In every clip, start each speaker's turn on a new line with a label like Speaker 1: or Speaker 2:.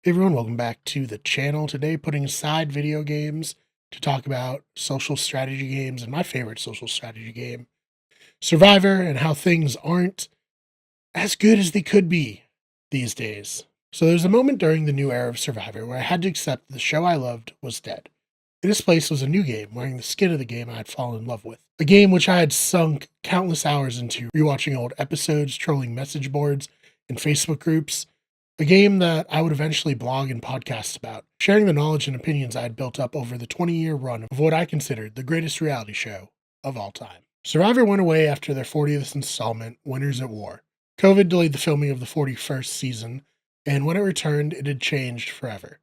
Speaker 1: Hey everyone, welcome back to the channel. Today, putting aside video games to talk about social strategy games and my favorite social strategy game, Survivor, and how things aren't as good as they could be these days. So there's a moment during the new era of Survivor where I had to accept the show I loved was dead. In its place was a new game wearing the skin of the game I had fallen in love with. A game which I had sunk countless hours into, rewatching old episodes, trolling message boards and Facebook groups. A game that I would eventually blog and podcast about, sharing the knowledge and opinions I had built up over the 20-year run of what I considered the greatest reality show of all time. Survivor went away after their 40th installment, Winners at War. COVID delayed the filming of the 41st season, and when it returned, it had changed forever.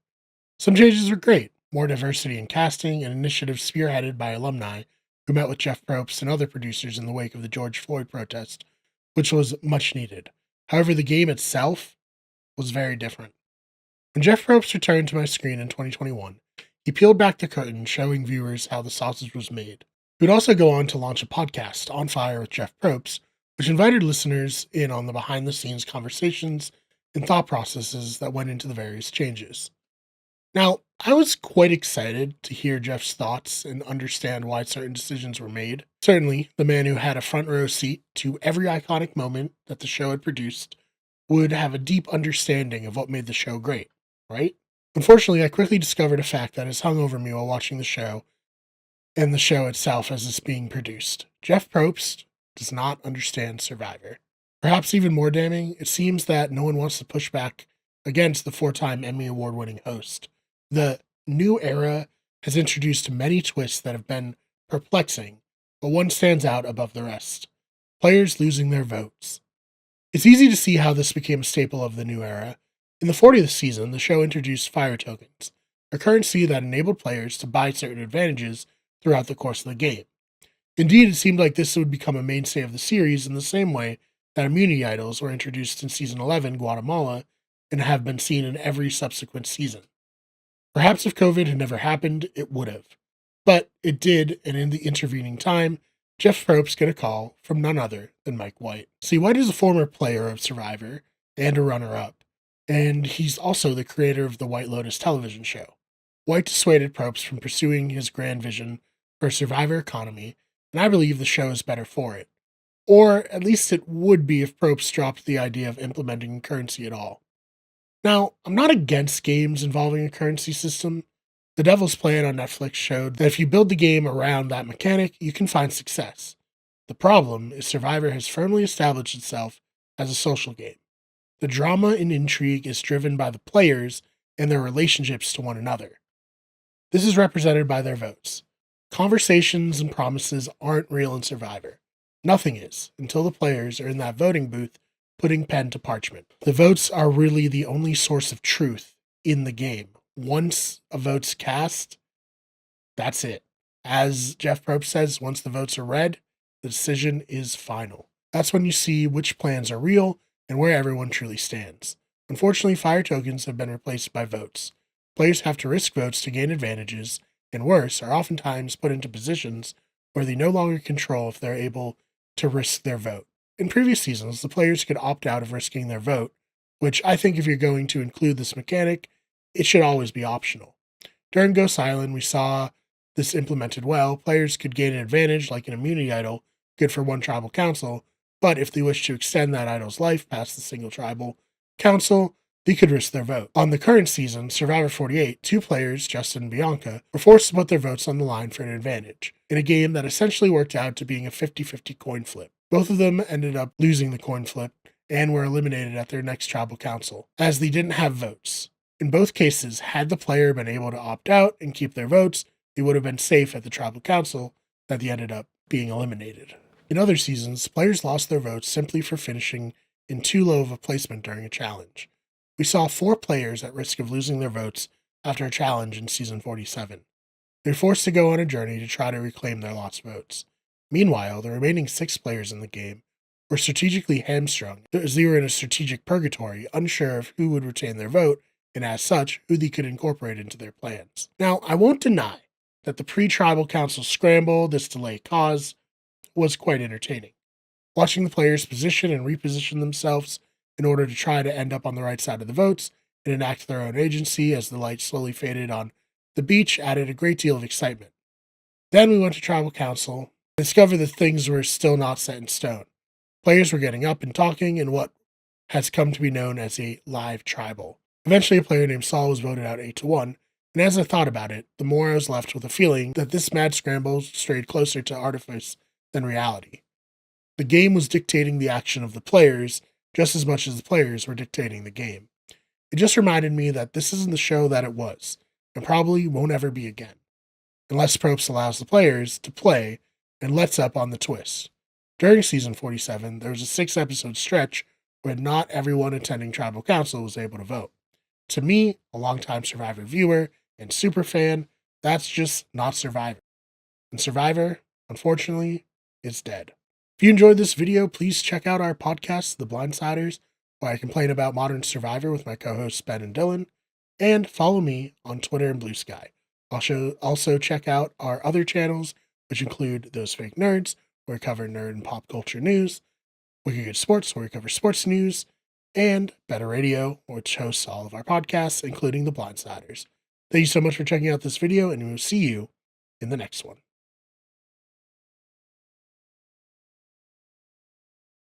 Speaker 1: Some changes were great, more diversity in casting, and initiatives spearheaded by alumni who met with Jeff Probst and other producers in the wake of the George Floyd protest, which was much needed. However, the game itself was very different. When Jeff Probst returned to my screen in 2021, he peeled back the curtain, showing viewers how the sausage was made. He would also go on to launch a podcast, On Fire with Jeff Probst, which invited listeners in on the behind-the-scenes conversations and thought processes that went into the various changes. Now, I was quite excited to hear Jeff's thoughts and understand why certain decisions were made. Certainly, the man who had a front row seat to every iconic moment that the show had produced would have a deep understanding of what made the show great, right? Unfortunately, I quickly discovered a fact that has hung over me while watching the show and the show itself as it's being produced. Jeff Probst does not understand Survivor. Perhaps even more damning, it seems that no one wants to push back against the four-time Emmy Award-winning host. The new era has introduced many twists that have been perplexing, but one stands out above the rest. Players losing their votes. It's easy to see how this became a staple of the new era. In the 40th season, the show introduced fire tokens, a currency that enabled players to buy certain advantages throughout the course of the game. Indeed, it seemed like this would become a mainstay of the series in the same way that immunity idols were introduced in Season 11, Guatemala, and have been seen in every subsequent season. Perhaps if COVID had never happened, it would have. But it did, and in the intervening time, Jeff Probst get a call from none other than Mike White. See, White is a former player of Survivor and a runner-up, and he's also the creator of the White Lotus television show. White dissuaded Probst from pursuing his grand vision for a Survivor economy, and I believe the show is better for it. Or at least it would be if Probst dropped the idea of implementing currency at all. Now, I'm not against games involving a currency system. The Devil's Plan on Netflix showed that if you build the game around that mechanic, you can find success. The problem is Survivor has firmly established itself as a social game. The drama and intrigue is driven by the players and their relationships to one another. This is represented by their votes. Conversations and promises aren't real in Survivor. Nothing is, until the players are in that voting booth putting pen to parchment. The votes are really the only source of truth in the game. Once a vote's cast, that's it. As Jeff Probst says, once the votes are read, the decision is final. That's when you see which plans are real and where everyone truly stands. Unfortunately, fire tokens have been replaced by votes. Players have to risk votes to gain advantages, and worse, are oftentimes put into positions where they no longer control if they're able to risk their vote. In previous seasons, the players could opt out of risking their vote, which I think if you're going to include this mechanic, it should always be optional. During Ghost Island, we saw this implemented well. Players could gain an advantage like an immunity idol, good for one tribal council, but if they wish to extend that idol's life past the single tribal council, they could risk their vote. On the current season, Survivor 48, two players, Justin and Bianca, were forced to put their votes on the line for an advantage, in a game that essentially worked out to being a 50-50 coin flip. Both of them ended up losing the coin flip and were eliminated at their next tribal council, as they didn't have votes. In both cases, had the player been able to opt out and keep their votes, they would have been safe at the tribal council that they ended up being eliminated. In other seasons, players lost their votes simply for finishing in too low of a placement during a challenge. We saw 4 players at risk of losing their votes after a challenge in Season 47. They were forced to go on a journey to try to reclaim their lost votes. Meanwhile, the remaining 6 players in the game were strategically hamstrung as they were in a strategic purgatory, unsure of who would retain their vote, and as such, who they could incorporate into their plans. Now, I won't deny that the pre-tribal council scramble this delay caused was quite entertaining. Watching the players position and reposition themselves in order to try to end up on the right side of the votes and enact their own agency as the light slowly faded on the beach added a great deal of excitement. Then we went to Tribal Council and discovered that things were still not set in stone. Players were getting up and talking in what has come to be known as a live tribal. Eventually, a player named Saul was voted out 8-1, and as I thought about it, the more I was left with a feeling that this mad scramble strayed closer to artifice than reality. The game was dictating the action of the players just as much as the players were dictating the game. It just reminded me that this isn't the show that it was, and probably won't ever be again, unless Probst allows the players to play and lets up on the twist. During season 47, there was a 6-episode stretch where not everyone attending Tribal Council was able to vote. To me, a longtime Survivor viewer and super fan, that's just not Survivor. And Survivor, unfortunately, is dead. If you enjoyed this video, please check out our podcast, The Blindsiders, where I complain about modern Survivor with my co-hosts Ben and Dylan, and follow me on Twitter and Blue Sky. Also check out our other channels, which include Those Fake Nerds, where we cover nerd and pop culture news, Wicked Good Sports, where we cover sports news, and Better Radio, which hosts all of our podcasts, including The Blindsiders. Thank you so much for checking out this video, and we will see you in the next one.